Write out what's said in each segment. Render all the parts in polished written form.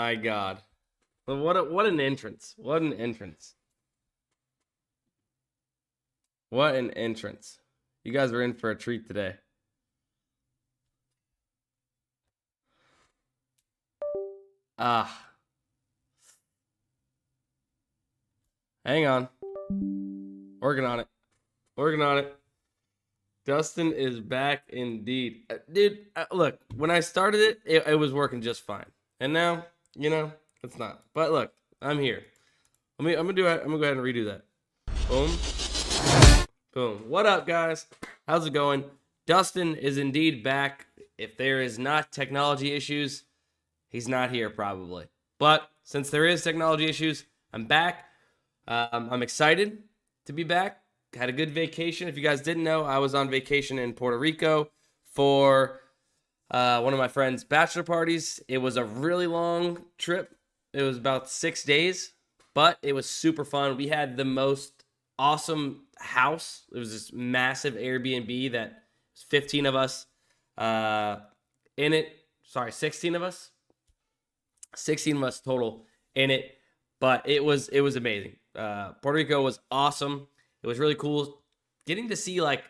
my God. What an entrance. What an entrance. What an entrance. You guys are in for a treat today. Hang on. Working on it. Working on it. Dustin is back indeed. Dude, look, when I started it was working just fine. And now, it's not. But look, I'm here. I'm gonna go ahead and redo that. Boom. Boom. What up, guys? How's it going? Dustin is indeed back. If there is not technology issues, he's not here probably. But since there is technology issues, I'm back. I'm excited to be back. Had a good vacation. If you guys didn't know, I was on vacation in Puerto Rico for one of my friend's bachelor parties. It was a really long trip. It was about 6 days, but it was super fun. We had the most awesome house. It was this massive Airbnb that was 15 of us in it. Sorry, 16 of us. 16 of us total in it, but it was amazing. Puerto Rico was awesome. It was really cool getting to see, this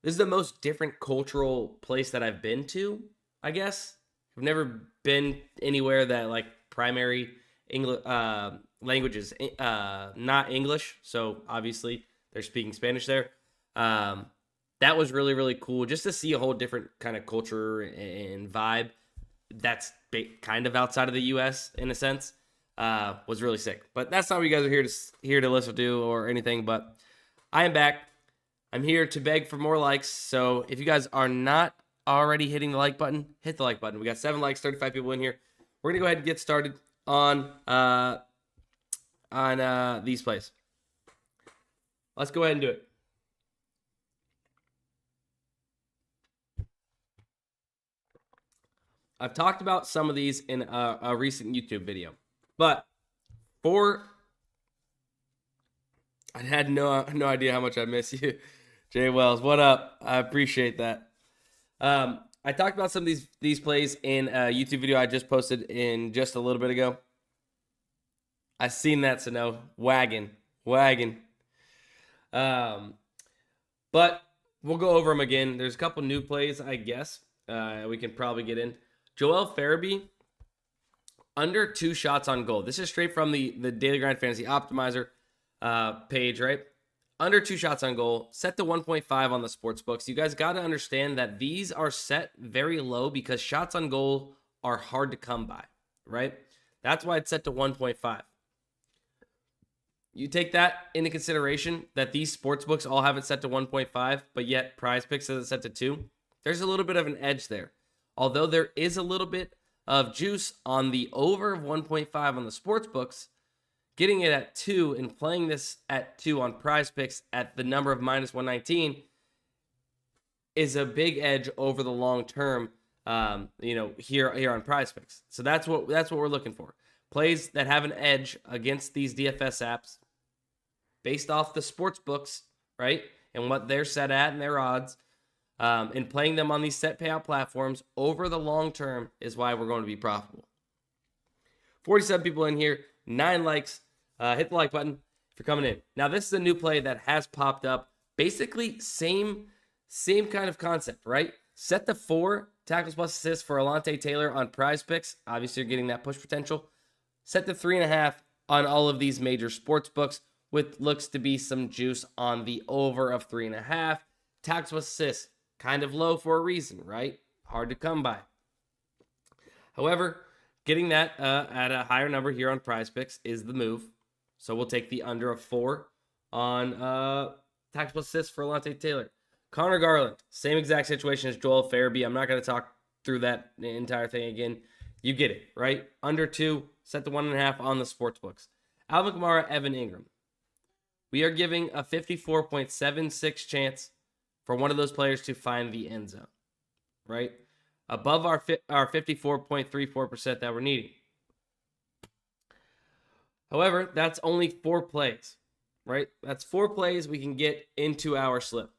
is the most different cultural place that I've been to, I guess. I've never been anywhere that, primary English language is not English, so obviously they're speaking Spanish there. That was really, really cool just to see a whole different kind of culture and vibe that's kind of outside of the U.S. in a sense. Was really sick. But that's not what you guys are here to listen to or anything, but I am back. I'm here to beg for more likes. So if you guys are not already hitting the like button, hit the like button. We got 7 likes, 35 people in here. We're gonna go ahead and get started on these plays. Let's go ahead and do it. I've talked about some of these in a recent YouTube video, but I had no idea how much I miss you. Jay Wells, what up? I appreciate that. I talked about some of these plays in a YouTube video I just posted in just a little bit ago. I seen that, so no. Wagon. But we'll go over them again. There's a couple new plays, I guess. We can probably get in. Joel Farabee, under 2 shots on goal. This is straight from the Daily Grind Fantasy Optimizer page, right? Under 2 shots on goal, set to 1.5 on the sportsbooks. You guys got to understand that these are set very low because shots on goal are hard to come by, right? That's why it's set to 1.5. You take that into consideration that these sportsbooks all have it set to 1.5, but yet PrizePicks has it set to 2. There's a little bit of an edge there. Although there is a little bit of juice on the over of 1.5 on the sportsbooks, getting it at 2 and playing this at 2 on PrizePicks at the number of -119 is a big edge over the long term. Here on PrizePicks. So that's what we're looking for. Plays that have an edge against these DFS apps, based off the sportsbooks, right, and what they're set at and their odds. And playing them on these set payout platforms over the long term is why we're going to be profitable. 47 people in here, 9 likes. Hit the like button if you're coming in. Now, this is a new play that has popped up. Basically, same kind of concept, right? Set the 4 tackles plus assists for Alante Taylor on PrizePicks. Obviously, you're getting that push potential. Set the 3.5 on all of these major sports books, with looks to be some juice on the over of 3.5. Tackles plus assists. Kind of low for a reason, right? Hard to come by. However, getting that at a higher number here on PrizePicks is the move. So we'll take the under of 4 on tackles plus assists for Alante Taylor. Connor Garland, same exact situation as Joel Farabee. I'm not going to talk through that entire thing again. You get it, right? Under 2, set the 1.5 on the sportsbooks. Alvin Kamara, Evan Ingram. We are giving a 54.76 chance for one of those players to find the end zone, right? Above our 54.34% that we're needing. However, that's only 4 plays, right? That's 4 plays we can get into our slip.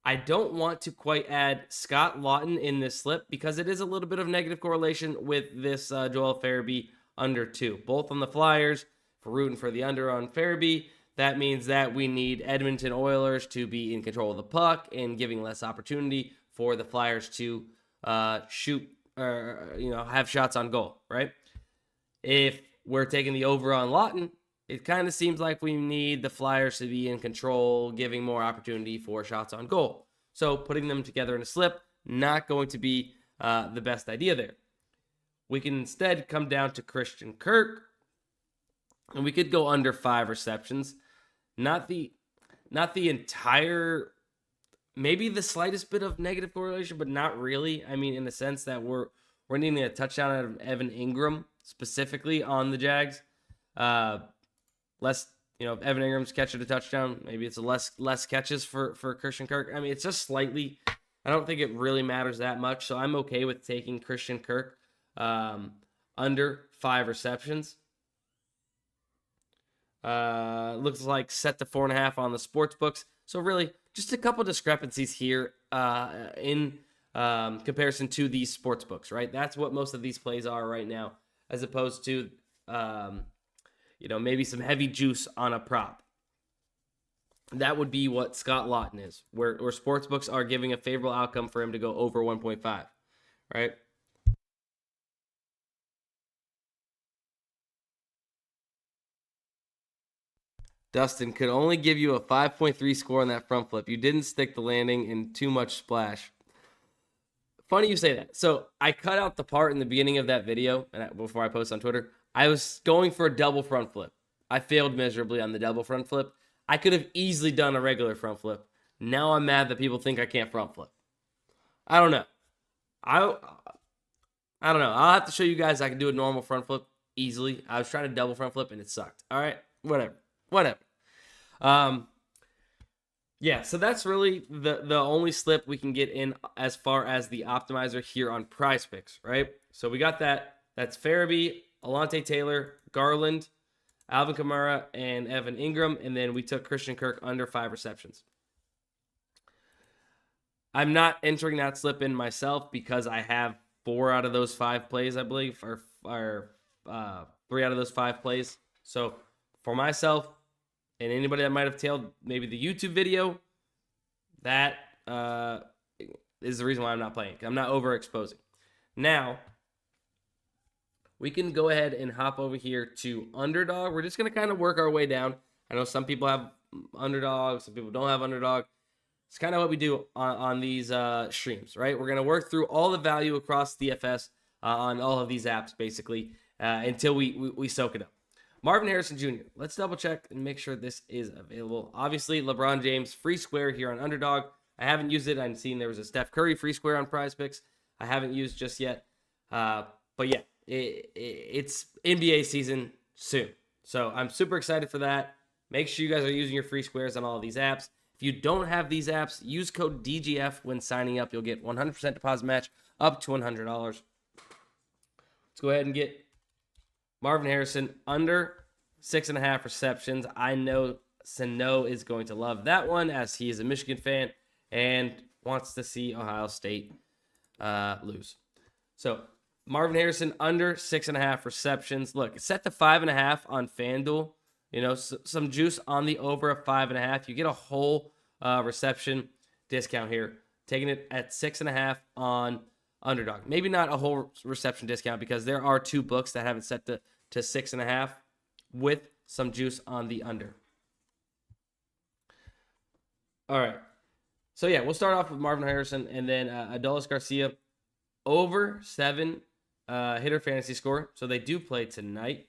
I don't want to quite add Scott Lawton in this slip because it is a little bit of negative correlation with this Joel Farabee under 2. Both on the Flyers, for rooting for the under on Farabee. That means that we need Edmonton Oilers to be in control of the puck and giving less opportunity for the Flyers to shoot or have shots on goal, right? If we're taking the over on Lawton, it kind of seems like we need the Flyers to be in control, giving more opportunity for shots on goal. So putting them together in a slip, not going to be the best idea there. We can instead come down to Christian Kirk, and we could go under 5 receptions. Not the entire, maybe the slightest bit of negative correlation, but not really. I mean, in the sense that we're needing a touchdown out of Evan Ingram specifically on the Jags. Less, if Evan Ingram's catching a touchdown, maybe it's less catches for Christian Kirk. I mean, it's just slightly. I don't think it really matters that much, so I'm okay with taking Christian Kirk under 5 receptions. Looks like set to 4.5 on the sportsbooks. So really, just a couple discrepancies here in comparison to these sportsbooks, right? That's what most of these plays are right now, as opposed to maybe some heavy juice on a prop. That would be what Scott Lawton is, where sportsbooks are giving a favorable outcome for him to go over 1.5, right? Dustin could only give you a 5.3 score on that front flip. You didn't stick the landing and too much splash. Funny you say that. So I cut out the part in the beginning of that video before I post on Twitter. I was going for a double front flip. I failed miserably on the double front flip. I could have easily done a regular front flip. Now I'm mad that people think I can't front flip. I don't know. I don't know. I'll have to show you guys I can do a normal front flip easily. I was trying to double front flip and it sucked. All right, whatever. Yeah, so that's really the only slip we can get in as far as the optimizer here on PrizePicks, right? So we got that. That's Farabee, Alontae Taylor, Garland, Alvin Kamara, and Evan Ingram, and then we took Christian Kirk under 5 receptions. I'm not entering that slip in myself because I have 4 out of those 5 plays, I believe, or 3 out of those 5 plays. So for myself and anybody that might have tailed maybe the YouTube video, that is the reason why I'm not playing. I'm not overexposing. Now, we can go ahead and hop over here to Underdog. We're just going to kind of work our way down. I know some people have Underdog, some people don't have Underdog. It's kind of what we do on these streams, right? We're going to work through all the value across DFS on all of these apps, basically, until we soak it up. Marvin Harrison Jr. Let's double check and make sure this is available. Obviously, LeBron James free square here on Underdog. I haven't used it. I've seen there was a Steph Curry free square on PrizePicks. I haven't used just yet. But yeah, it's NBA season soon. So I'm super excited for that. Make sure you guys are using your free squares on all of these apps. If you don't have these apps, use code DGF when signing up. You'll get 100% deposit match up to $100. Let's go ahead and get Marvin Harrison under 6.5 receptions. I know Sano is going to love that one as he is a Michigan fan and wants to see Ohio State lose. So Marvin Harrison under 6.5 receptions. Look, it's set to 5.5 on FanDuel. Some juice on the over of 5.5. You get a whole reception discount here. Taking it at 6.5 on Underdog. Maybe not a whole reception discount because there are 2 books that have it set to 6.5 with some juice on the under. All right. So yeah, we'll start off with Marvin Harrison and then Adolis Garcia over 7 hitter fantasy score. So they do play tonight.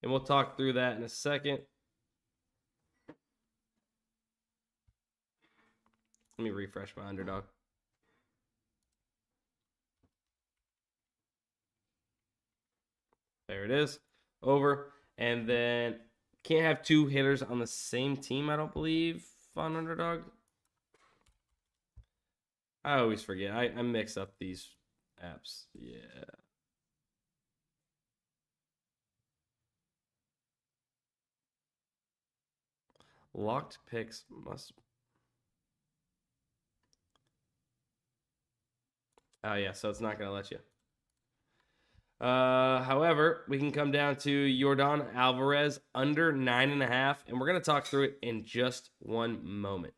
And we'll talk through that in a second. Let me refresh my Underdog. There it is. Over. And then can't have 2 hitters on the same team, I don't believe, on Underdog. I always forget. I mix up these apps. Yeah. Locked picks must. Oh, yeah, so it's not going to let you. However, we can come down to Yordan Alvarez under 9.5, and we're going to talk through it in just one moment.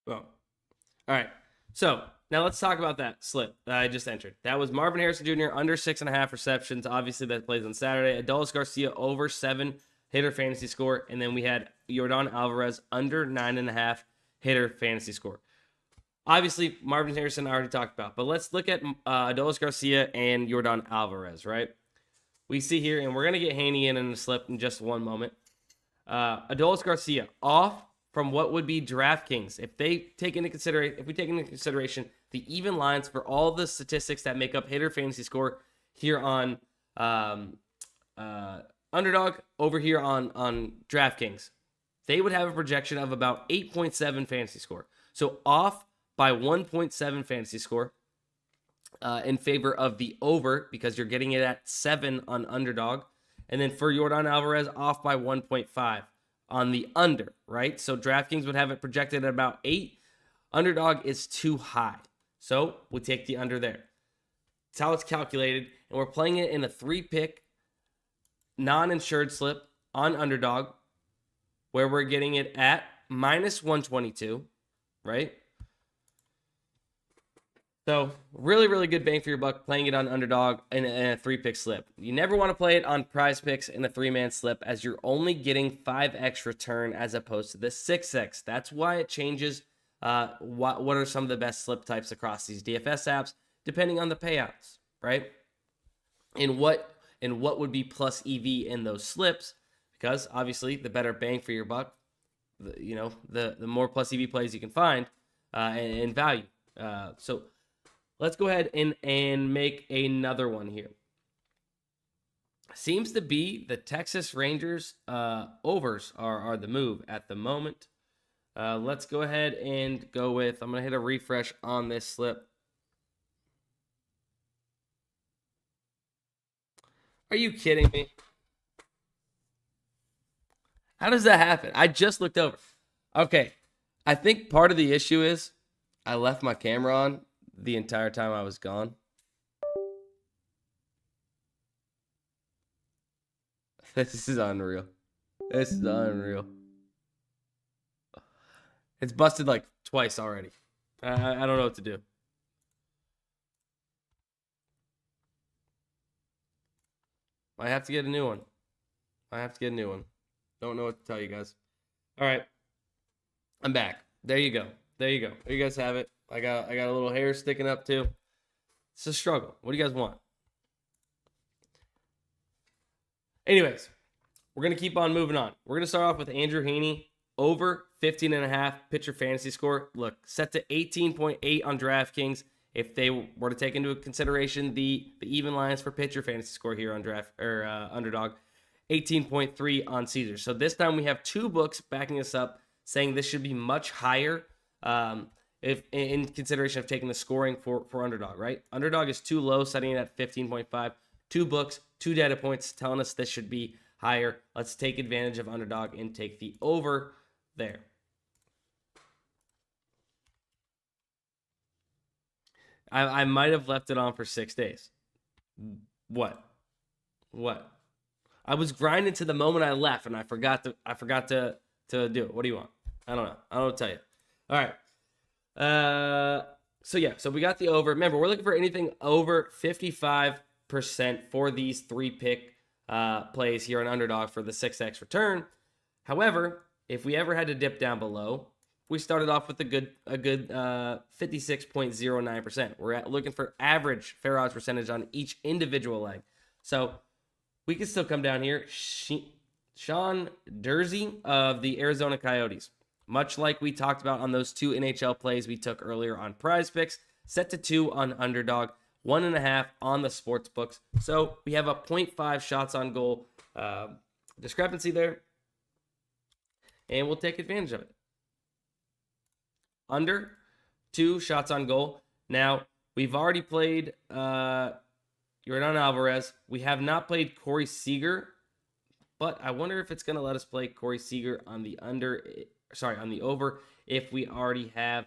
Boom. All right. So now let's talk about that slip that I just entered. That was Marvin Harrison Jr. under 6.5 receptions. Obviously, that plays on Saturday. Adolis Garcia over 7 hitter fantasy score. And then we had Yordan Alvarez under 9.5 hitter fantasy score. Obviously, Marvin Harrison I already talked about. But let's look at Adolis Garcia and Yordan Alvarez, right? We see here, and we're going to get Haney in the slip in just one moment. Adolis Garcia off from what would be DraftKings. If we take into consideration the even lines for all the statistics that make up hitter fantasy score here on Underdog, over here on DraftKings, they would have a projection of about 8.7 fantasy score. So off by 1.7 fantasy score in favor of the over, because you're getting it at 7 on Underdog. And then for Yordan Alvarez, off by 1.5 on the under, right? So DraftKings would have it projected at about 8. Underdog is too high. So we take the under there. That's how it's calculated. And we're playing it in a 3-pick non-insured slip on Underdog, where we're getting it at minus 122, right? So really, really good bang for your buck playing it on Underdog in a 3-pick slip. You never want to play it on PrizePicks in a 3-man slip, as you're only getting 5x return as opposed to the 6x. That's why it changes what are some of the best slip types across these DFS apps, depending on the payouts, right? And what would be plus EV in those slips, because obviously the better bang for your buck, the more plus EV plays you can find and value. So let's go ahead and make another one here. Seems to be the Texas Rangers overs are the move at the moment. Let's go ahead and go with, I'm going to hit a refresh on this slip. Are you kidding me? How does that happen? I just looked over. Okay. I think part of the issue is I left my camera on the entire time I was gone. This is unreal. This is unreal. It's busted like twice already. I don't know what to do. I have to get a new one. Don't know what to tell you guys. All right. I'm back. There you go. There you guys have it. I got a little hair sticking up too. It's a struggle. What do you guys want? Anyways, we're going to keep on moving on. We're going to start off with Andrew Haney over 15.5 pitcher fantasy score. Look, set to 18.8 on DraftKings. If they were to take into consideration the even lines for pitcher fantasy score here on Underdog, 18.3 on Caesar. So this time we have 2 books backing us up, saying this should be much higher if in consideration of taking the scoring for Underdog, right? Underdog is too low, setting it at 15.5. 2 books, 2 data points telling us this should be higher. Let's take advantage of Underdog and take the over there. I might have left it on for 6 days. What? I was grinding to the moment I left, and I forgot to do it. What do you want? I don't know. I don't know what to tell you. All right. So we got the over. Remember, we're looking for anything over 55% for these 3-pick plays here on Underdog for the 6x return. However, if we ever had to dip down below, we started off with a good 56.09%. We're looking for average fair odds percentage on each individual leg. So we can still come down here. Sean Dursey of the Arizona Coyotes. Much like we talked about on those 2 NHL plays we took earlier on PrizePicks, set to 2 on Underdog, 1.5 on the sportsbooks. So we have a 0.5 shots on goal discrepancy there, and we'll take advantage of it. Under 2 shots on goal. Now, we've already played Yordan Alvarez. We have not played Corey Seager, but I wonder if it's going to let us play Corey Seager on the over if we already have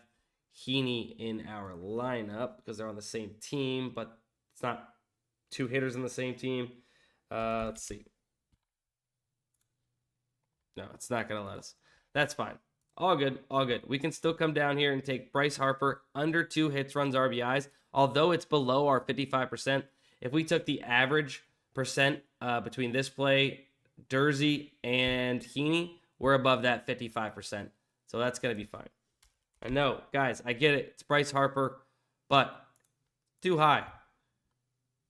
Heaney in our lineup because they're on the same team, but it's not 2 hitters on the same team. Let's see. No, it's not going to let us. That's fine. All good, all good. We can still come down here and take Bryce Harper under 2 hits, runs, RBIs, although it's below our 55%. If we took the average percent between this play, Dursey, and Heaney, we're above that 55%. So that's going to be fine. I know, guys, I get it. It's Bryce Harper, but too high.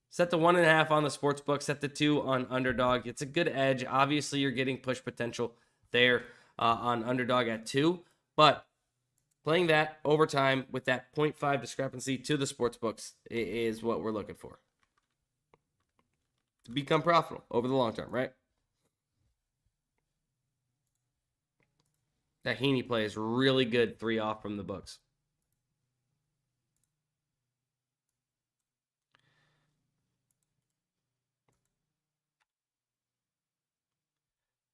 Set to 1.5 on the sportsbook, set to 2 on Underdog. It's a good edge. Obviously, you're getting push potential there on Underdog at 2, but playing that over time with that 0.5 discrepancy to the sportsbooks is what we're looking for to become profitable over the long term, right? That Heaney play is really good 3 off from the books.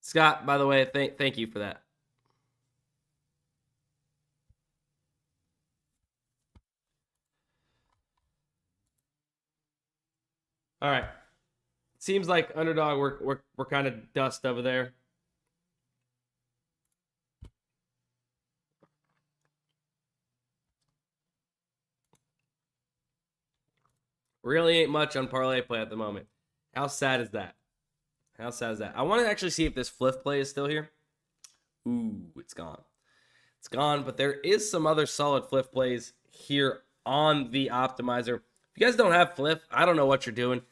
Scott, by the way, thank you for that. All right. Seems like Underdog, we're kind of dust over there. Really ain't much on ParlayPlay at the moment. How sad is that? How sad is that? I want to actually see if this Fliff play is still here. Ooh, it's gone. It's gone, but there is some other solid Fliff plays here on the Optimizer. If you guys don't have Fliff, I don't know what you're doing.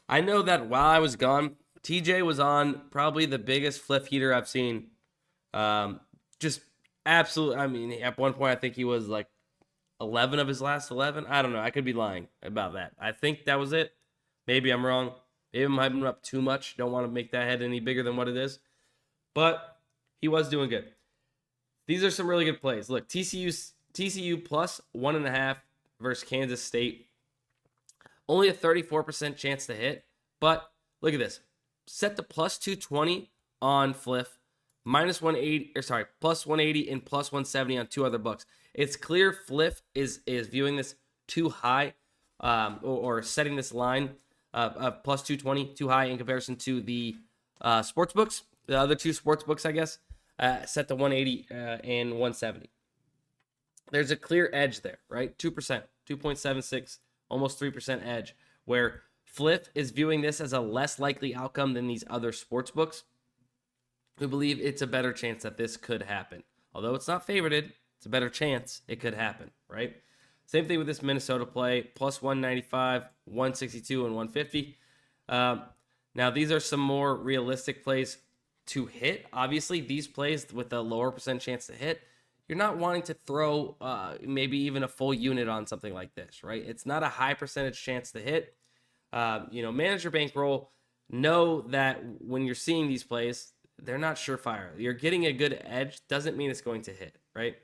I know that while I was gone, TJ was on probably the biggest Fliff heater I've seen. Just absolutely, I mean, at one point I think he was like 11 of his last 11. I don't know. I could be lying about that. I think that was it. Maybe I'm wrong. Maybe I'm hyping him up too much. Don't want to make that head any bigger than what it is. But he was doing good. These are some really good plays. Look, TCU plus 1.5 versus Kansas State. Only a 34% chance to hit. But look at this. Set to plus 220 on Fliff. Plus 180 and plus 170 on 2 other books. It's clear Fliff is viewing this too high or setting this line of plus 220 too high in comparison to the sports books, the other 2 sports books, I guess, set to 180 and 170. There's a clear edge there, right? 2%, 2.76, almost 3% edge, where Fliff is viewing this as a less likely outcome than these other sports books. We believe it's a better chance that this could happen. Although it's not favorited, it's a better chance it could happen, right? Same thing with this Minnesota play, plus 195, 162, and 150. Now, these are some more realistic plays to hit. Obviously, these plays with a lower percent chance to hit, you're not wanting to throw maybe even a full unit on something like this, right? It's not a high percentage chance to hit. Manage your bankroll. Know that when you're seeing these plays, they're not surefire. You're getting a good edge doesn't mean it's going to hit, right?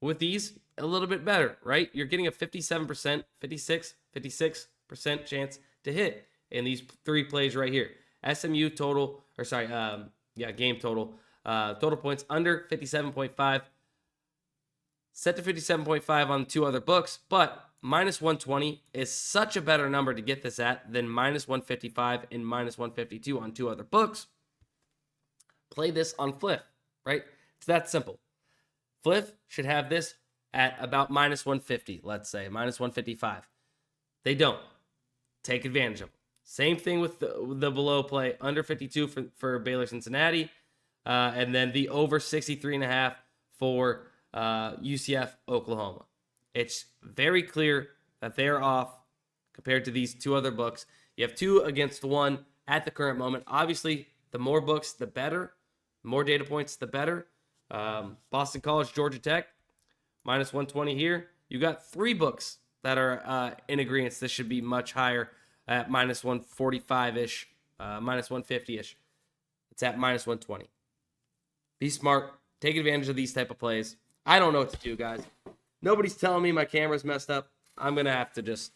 With these, a little bit better, right? You're getting a 57%, 56% chance to hit in these 3 plays right here. SMU total, game total. Total points under 57.5. Set to 57.5 on 2 other books, but minus 120 is such a better number to get this at than minus 155 and minus 152 on 2 other books. Play this on Fliff, right? It's that simple. Fliff should have this at about minus 150, let's say, minus 155. They don't. Take advantage of it. Same thing with the below play, under 52 for Baylor Cincinnati, and then the over 63.5 for UCF Oklahoma. It's very clear that they're off compared to these two other books. You have 2 against 1 at the current moment. Obviously, the more books, the better. More data points, the better. Boston College, Georgia Tech, minus 120 here. You got 3 books that are in agreement. This should be much higher at minus 145-ish, minus 150-ish. It's at minus 120. Be smart. Take advantage of these type of plays. I don't know what to do, guys. Nobody's telling me my camera's messed up. I'm going to have to just...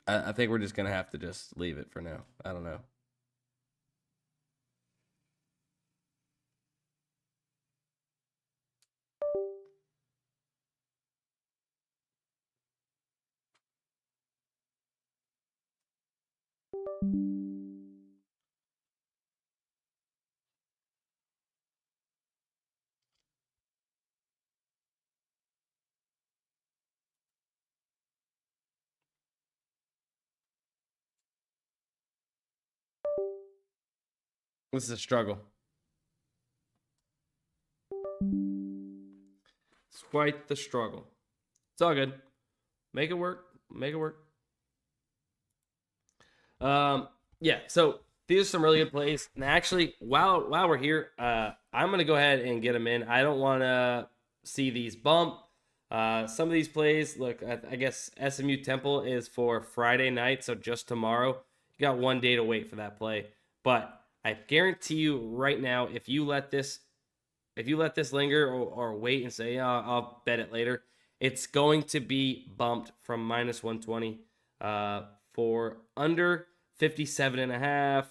I think we're just going to have to just leave it for now. I don't know. This is a struggle. It's quite the struggle. It's all good. Make it work. Make it work. Yeah, so these are some really good plays. And actually, while we're here, I'm going to go ahead and get them in. I don't want to see these bump. Some of these plays, look, I guess SMU Temple is for Friday night, so just tomorrow. You got 1 day to wait for that play. But I guarantee you right now, if you let this linger or wait and say, I'll bet it later, it's going to be bumped from minus 120 for under 57.5.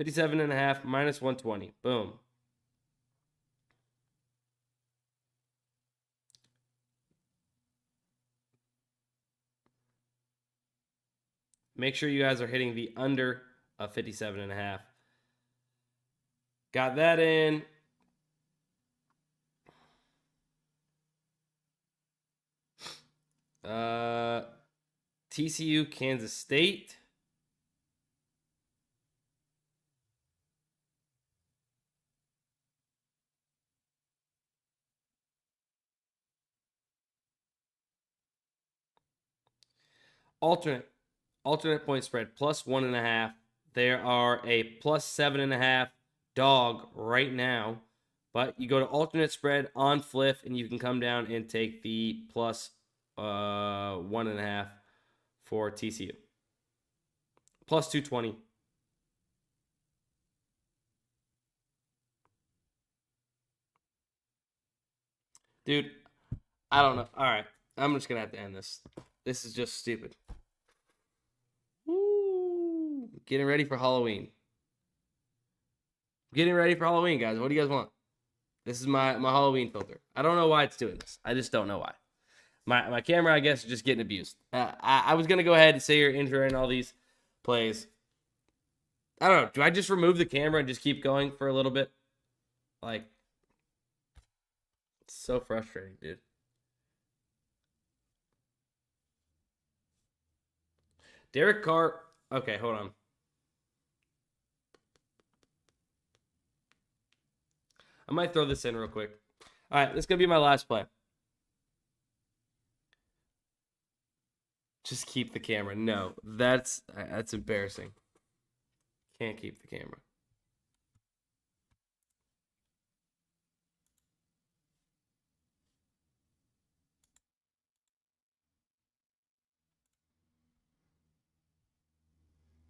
57.5 minus 120. Boom. Make sure you guys are hitting the under of 57.5. Got that in. TCU, Kansas State. Alternate point spread, plus 1.5. There are a plus 7.5 dog right now. But you go to alternate spread on Fliff, and you can come down and take the plus 1.5 for TCU. Plus 220. Dude, I don't know. All right. I'm just going to have to end this. This is just stupid. Woo. Getting ready for Halloween. Getting ready for Halloween, guys. What do you guys want? This is my Halloween filter. I don't know why it's doing this. I just don't know why. My camera, I guess, is just getting abused. I was going to go ahead and say your intro and all these plays. I don't know. Do I just remove the camera and just keep going for a little bit? Like, it's so frustrating, dude. Derek Carr. Okay, hold on. I might throw this in real quick. All right, this is going to be my last play. Just keep the camera. No, that's embarrassing. Can't keep the camera.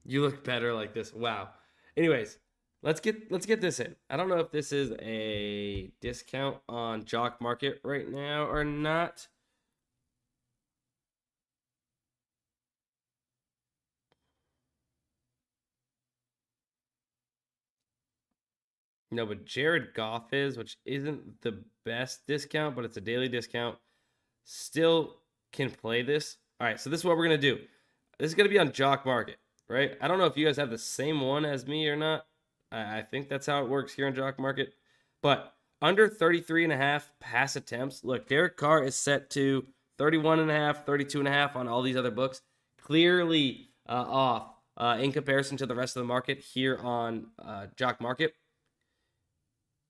You look better like this. Wow. Anyways, let's get this in. I don't know if this is a discount on JockMKT right now or not. No, but Jared Goff is, which isn't the best discount, but it's a daily discount. Still can play this. All right, so this is what we're going to do. This is going to be on JockMKT, right? I don't know if you guys have the same one as me or not. I think that's how it works here on JockMKT. But under 33.5 pass attempts. Look, Derek Carr is set to 31.5, 32.5 on all these other books. clearly off in comparison to the rest of the market here on JockMKT.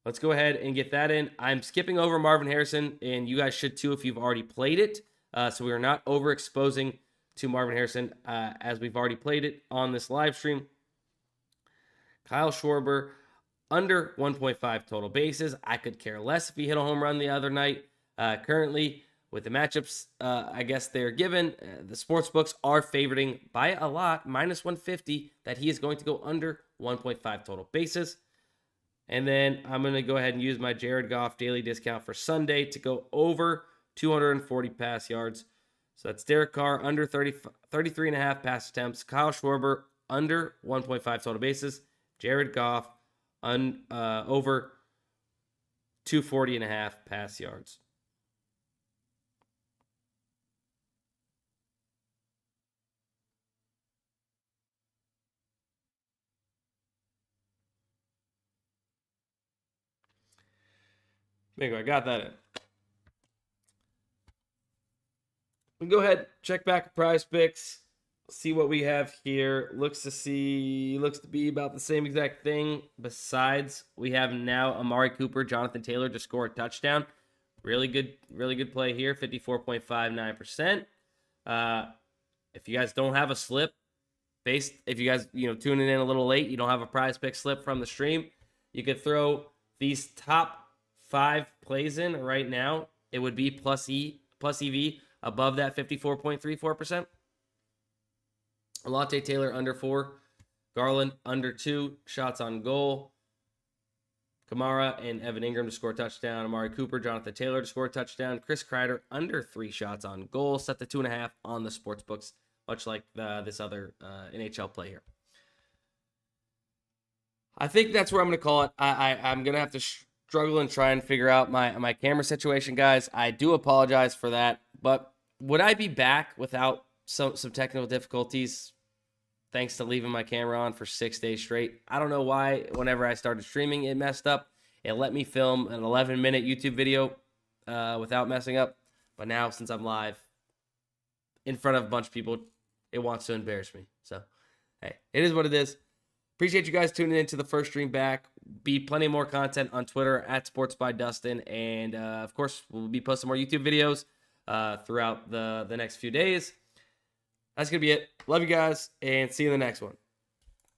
Let's go ahead and get that in. I'm skipping over Marvin Harrison, and you guys should too if you've already played it. So we are not overexposing to Marvin Harrison as we've already played it on this live stream. Kyle Schwarber, under 1.5 total bases. I could care less if he hit a home run the other night. Currently, with the matchups, I guess they're given, the sportsbooks are favoriting by a lot, minus 150, that he is going to go under 1.5 total bases. And then I'm going to go ahead and use my Jared Goff daily discount for Sunday to go over 240 pass yards. So that's Derek Carr under 33.5 pass attempts. Kyle Schwarber under 1.5 total bases. Jared Goff over 240.5 pass yards. Bingo, I got that in. We go ahead, check back at PrizePicks, see what we have here. Looks to be about the same exact thing. Besides, we have now Amari Cooper, Jonathan Taylor to score a touchdown. Really good play here, 54.59%. If you guys don't have a slip, if you guys tuning in a little late, you don't have a PrizePicks slip from the stream, you could throw these top 5 plays in right now. It would be plus EV above that 54.34%. Alontae Taylor under 4, Garland under 2 shots on goal, Kamara and Evan Ingram to score a touchdown, Amari Cooper, Jonathan Taylor to score a touchdown, Chris Kreider under 3 shots on goal, set to 2.5 on the sportsbooks, much like this other NHL play here. I think that's where I'm going to call it. I'm going to have to struggle and try and figure out my camera situation, guys. I do apologize for that, but would I be back without some technical difficulties thanks to leaving my camera on for 6 days straight? I don't know why whenever I started streaming it messed up. It let me film an 11-minute YouTube video without messing up, but now since I'm live in front of a bunch of people, it wants to embarrass me. So, hey, it is what it is. Appreciate you guys tuning in to the first stream back. Be plenty more content on Twitter at sportsbydustin. And, of course, we'll be posting more YouTube videos throughout the next few days. That's going to be it. Love you guys, and see you in the next one.